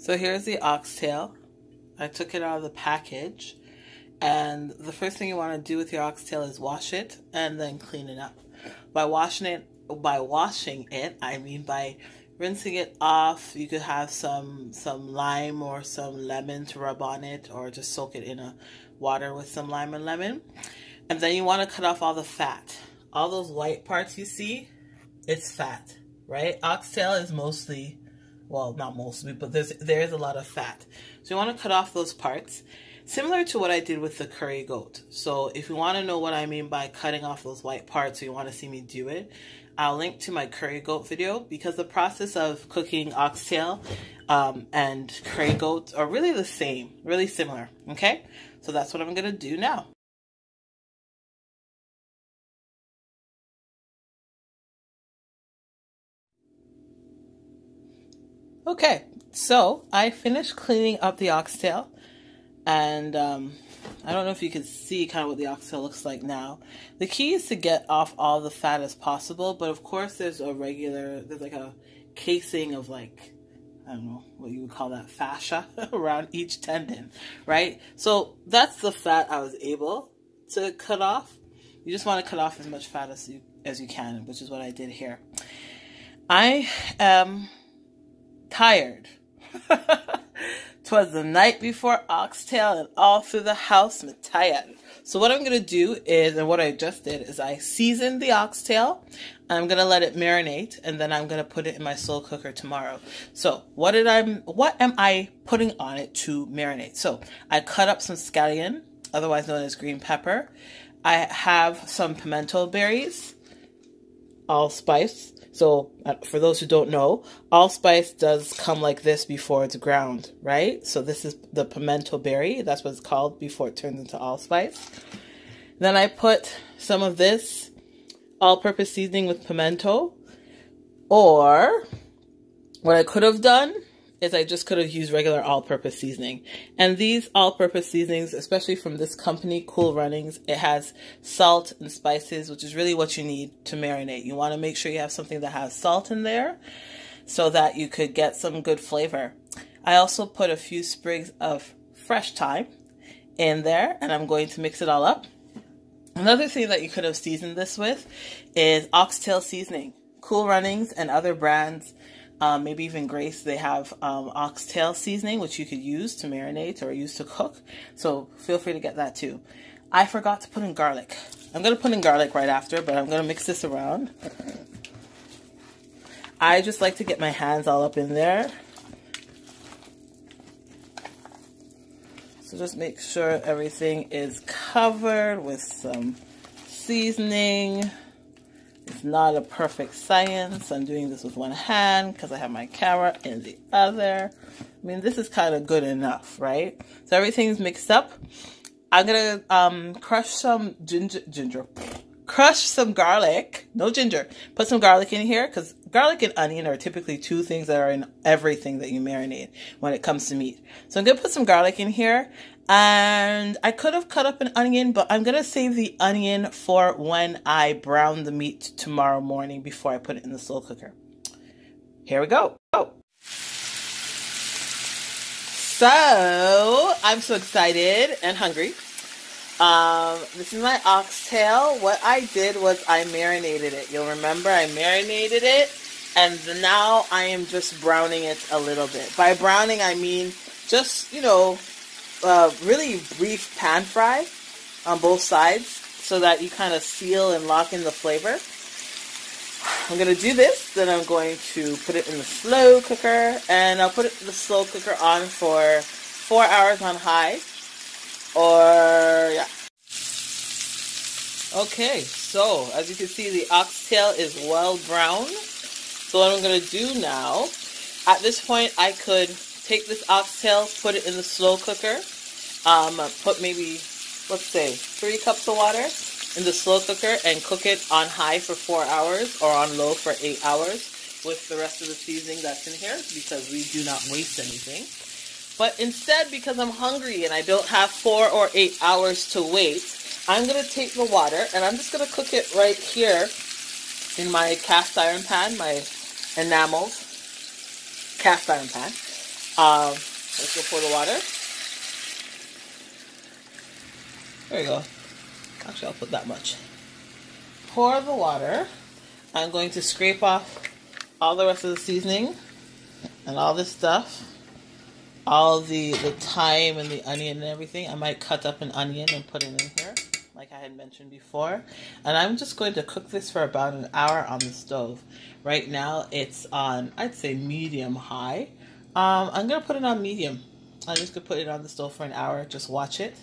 So here's the oxtail. I took it out of the package. And the first thing you want to do with your oxtail is wash it and then clean it up. By washing it, I mean by rinsing it off. You could have some lime or some lemon to rub on it, or just soak it in a water with some lime and lemon. And then you want to cut off all the fat. All those white parts you see, it's fat, right? Oxtail is mostly, well, not mostly, but there is a lot of fat. So you want to cut off those parts. Similar to what I did with the curry goat. So if you want to know what I mean by cutting off those white parts, or you want to see me do it, I'll link to my curry goat video, because the process of cooking oxtail and curry goat are really the same, really similar, okay? So that's what I'm going to do now. Okay, so I finished cleaning up the oxtail. And I don't know if you can see kind of what the oxtail looks like now. The key is to get off all the fat as possible, but of course there's like a casing of, like, I don't know what you would call that, fascia around each tendon, right? So that's the fat I was able to cut off. You just want to cut off as much fat as you can, which is what I did here. I am tired. 'Twas the night before oxtail, and all through the house I'm tired. So what I'm going to do is, and what I just did, is I seasoned the oxtail. I'm going to let it marinate, and then I'm going to put it in my slow cooker tomorrow. So what am I putting on it to marinate? So I cut up some scallion, otherwise known as green pepper. I have some pimento berries, allspice. So for those who don't know, allspice does come like this before it's ground, right? So this is the pimento berry. That's what it's called before it turns into allspice. Then I put some of this all-purpose seasoning with pimento. Or what I could have done is I just could have used regular all-purpose seasoning. And these all-purpose seasonings, especially from this company, Cool Runnings, it has salt and spices, which is really what you need to marinate. You want to make sure you have something that has salt in there so that you could get some good flavor. I also put a few sprigs of fresh thyme in there, and I'm going to mix it all up. Another thing that you could have seasoned this with is oxtail seasoning. Cool Runnings and other brands, maybe even Grace, they have oxtail seasoning, which you could use to marinate or use to cook. So feel free to get that too. I forgot to put in garlic. I'm going to put in garlic right after, but I'm going to mix this around. I just like to get my hands all up in there. So just make sure everything is covered with some seasoning. It's not a perfect science. I'm doing this with one hand because I have my camera in the other. I mean, this is kind of good enough, right? So everything's mixed up. I'm going to crush some crush some garlic. No ginger. Put some garlic in here, because garlic and onion are typically two things that are in everything that you marinate when it comes to meat. So I'm going to put some garlic in here. And I could have cut up an onion, but I'm going to save the onion for when I brown the meat tomorrow morning before I put it in the slow cooker. Here we go. So, I'm so excited and hungry. This is my oxtail. What I did was I marinated it. You'll remember I marinated it, and now I am just browning it a little bit. By browning, I mean just, really brief pan fry on both sides so that you kind of seal and lock in the flavor. I'm going to do this, then I'm going to put it in the slow cooker, and I'll put the slow cooker on for 4 hours on high, yeah. Okay, so as you can see, the oxtail is well browned. So what I'm going to do now, at this point, I could take this oxtail, put it in the slow cooker, put maybe, let's say, 3 cups of water in the slow cooker and cook it on high for 4 hours or on low for 8 hours with the rest of the seasoning that's in here, because we do not waste anything. But instead, because I'm hungry and I don't have 4 or 8 hours to wait, I'm going to take the water and I'm just going to cook it right here in my cast iron pan, my enameled cast iron pan. Let's go pour the water. There you go. Actually, I'll put that much. Pour the water. I'm going to scrape off all the rest of the seasoning and all this stuff. All the thyme and the onion and everything. I might cut up an onion and put it in here, like I had mentioned before. And I'm just going to cook this for about an hour on the stove. Right now, it's on, I'd say, medium-high. I'm going to put it on medium. I'm just going to put it on the stove for an hour. Just watch it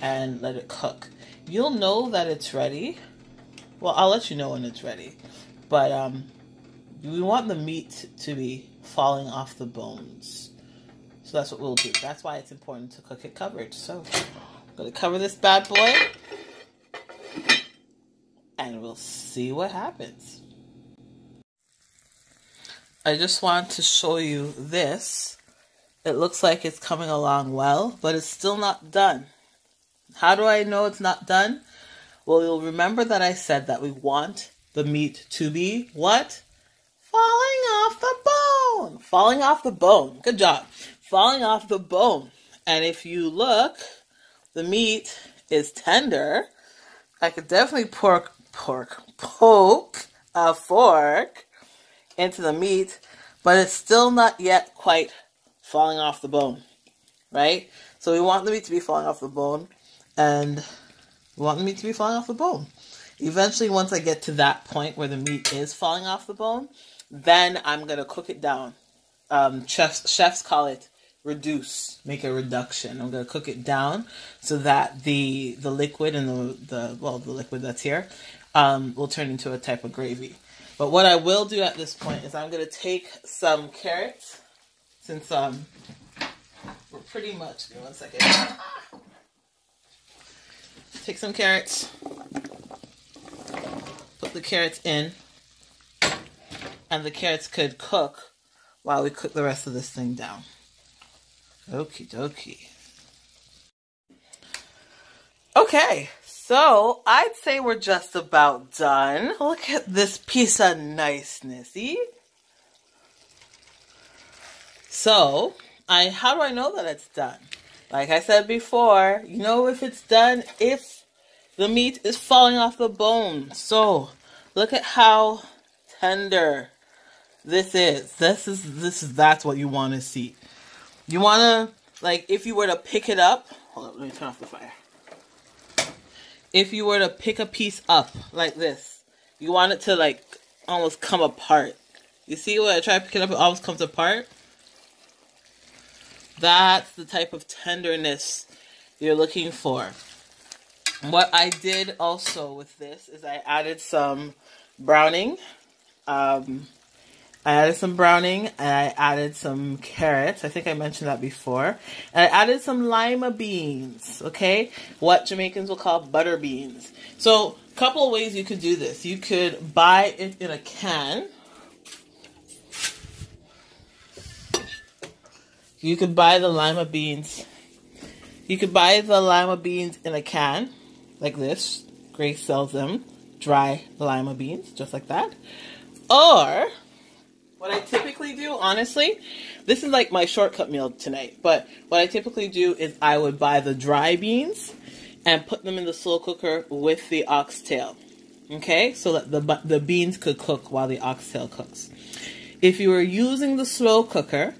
and let it cook. You'll know that it's ready. Well, I'll let you know when it's ready. But we want the meat to be falling off the bones. So that's what we'll do. That's why it's important to cook it covered. So I'm going to cover this bad boy. And we'll see what happens. I just want to show you this. It looks like it's coming along well, but it's still not done. How do I know it's not done? Well, you'll remember that I said that we want the meat to be what? Falling off the bone. Falling off the bone. Good job. Falling off the bone. And if you look, the meat is tender. I could definitely poke a fork into the meat, but it's still not yet quite falling off the bone, right? So we want the meat to be falling off the bone, and we want the meat to be falling off the bone. Eventually, once I get to that point where the meat is falling off the bone, then I'm going to cook it down. Chefs call it reduce, make a reduction. I'm going to cook it down so that the liquid and the liquid that's here will turn into a type of gravy. But what I will do at this point is I'm going to take some carrots, since we're pretty much, give me 1 second. Take some carrots, put the carrots in, and the carrots could cook while we cook the rest of this thing down. Okie dokie. Okay, so I'd say we're just about done. Look at this piece of niceness, see? So, how do I know that it's done? Like I said before, you know if it's done if the meat is falling off the bone. So, look at how tender this is. That's what you want to see. You want to, like, if you were to pick it up, hold up, let me turn off the fire. If you were to pick a piece up like this, you want it to, like, almost come apart. You see when I try to pick it up, it almost comes apart? That's the type of tenderness you're looking for. What I did also with this is I added some browning. I added some browning, and I added some carrots. I think I mentioned that before. And I added some lima beans, okay? What Jamaicans will call butter beans. So, a couple of ways you could do this. You could buy it in a can. You could buy the lima beans. You could buy the lima beans in a can, like this. Grace sells them. Dry lima beans, just like that. Or what I typically do, honestly, this is like my shortcut meal tonight, but what I typically do is I would buy the dry beans and put them in the slow cooker with the oxtail, okay? So that the beans could cook while the oxtail cooks. If you were using the slow cooker,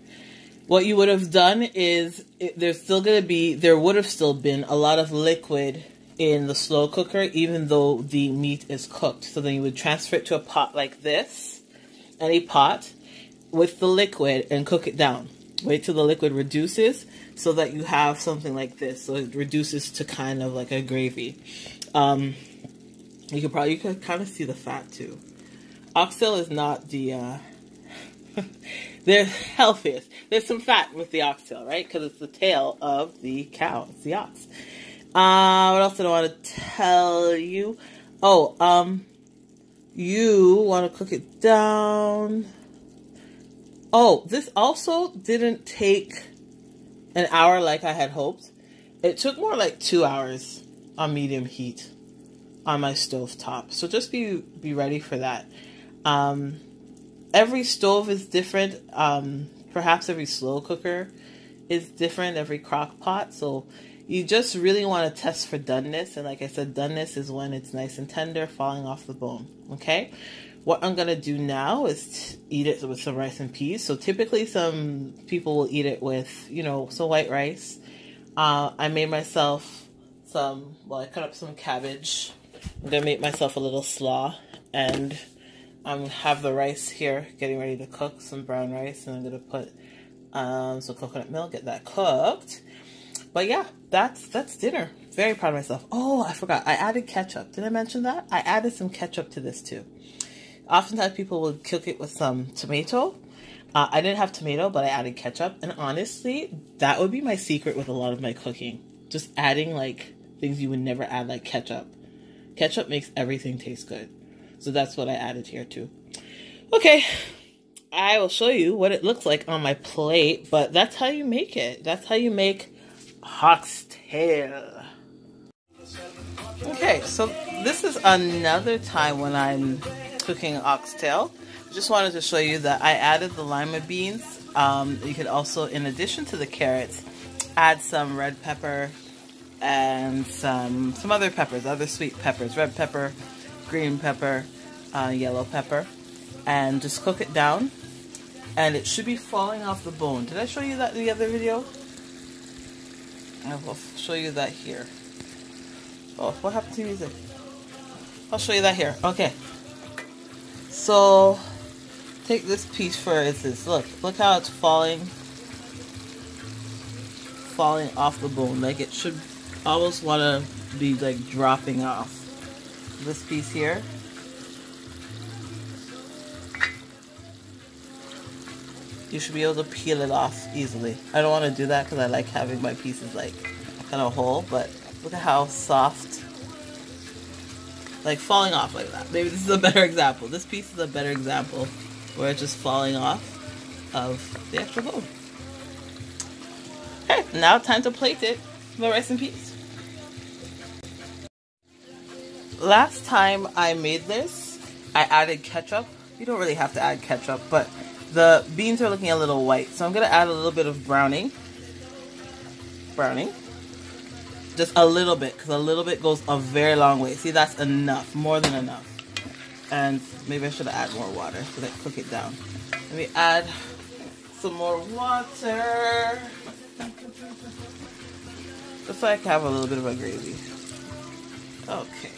what you would have done is there would have still been a lot of liquid in the slow cooker, even though the meat is cooked. So then you would transfer it to a pot like this, any pot, with the liquid, and cook it down. Wait till the liquid reduces so that you have something like this. So it reduces to kind of like a gravy. You could kind of see the fat too. Oxtail is not the they're healthiest. There's some fat with the oxtail, right? Because it's the tail of the cow. It's the ox. What else did I want to tell you? Oh, you want to cook it down. Oh, this also didn't take an hour like I had hoped. It took more like 2 hours on medium heat on my stove top. So just be ready for that. Every stove is different. perhaps every slow cooker is different, every crock pot. So you just really want to test for doneness. And like I said, doneness is when it's nice and tender, falling off the bone. Okay. What I'm going to do now is eat it with some rice and peas. So typically some people will eat it with, you know, some white rice. I made myself I cut up some cabbage. I'm going to make myself a little slaw. And have the rice here getting ready to cook, some brown rice. And I'm going to put some coconut milk, get that cooked. But yeah, that's dinner. Very proud of myself. Oh, I forgot. I added ketchup. Did I mention that? I added some ketchup to this too. Oftentimes people will cook it with some tomato. I didn't have tomato, but I added ketchup. And honestly, that would be my secret with a lot of my cooking. Just adding like things you would never add, like ketchup. Ketchup makes everything taste good. So that's what I added here too. Okay. I will show you what it looks like on my plate, but that's how you make it. That's how you make oxtail. Okay, so this is another time when I'm cooking oxtail. Just wanted to show you that I added the lima beans. You could also, in addition to the carrots, add some red pepper and some other peppers, other sweet peppers, red pepper, green pepper, yellow pepper, and just cook it down. And it should be falling off the bone. Did I show you that in the other video? I will show you that here. Oh, what happened to music? I'll show you that here. Okay. So, take this piece for instance. Look how it's falling off the bone. Like it should almost want to be like dropping off. This piece here. You should be able to peel it off easily. I don't want to do that because I like having my pieces like kind of whole, but look at how soft, like falling off like that. Maybe this is a better example. This piece is a better example where it's just falling off of the extra bone. Okay, now time to plate it with rice and peas. Last time I made this, I added ketchup. You don't really have to add ketchup, but the beans are looking a little white, so I'm going to add a little bit of browning. Just a little bit, because a little bit goes a very long way. See, that's enough, more than enough. And maybe I should add more water so that I cook it down. Let me add some more water. Just so I can have a little bit of a gravy. Okay.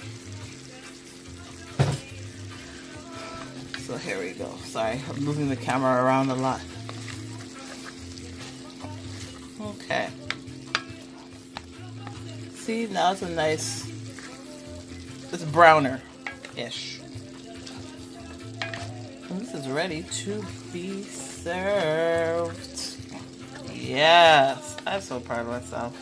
So here we go. Sorry, I'm moving the camera around a lot. Okay. See, now it's a nice, it's browner-ish. And this is ready to be served. Yes, I'm so proud of myself.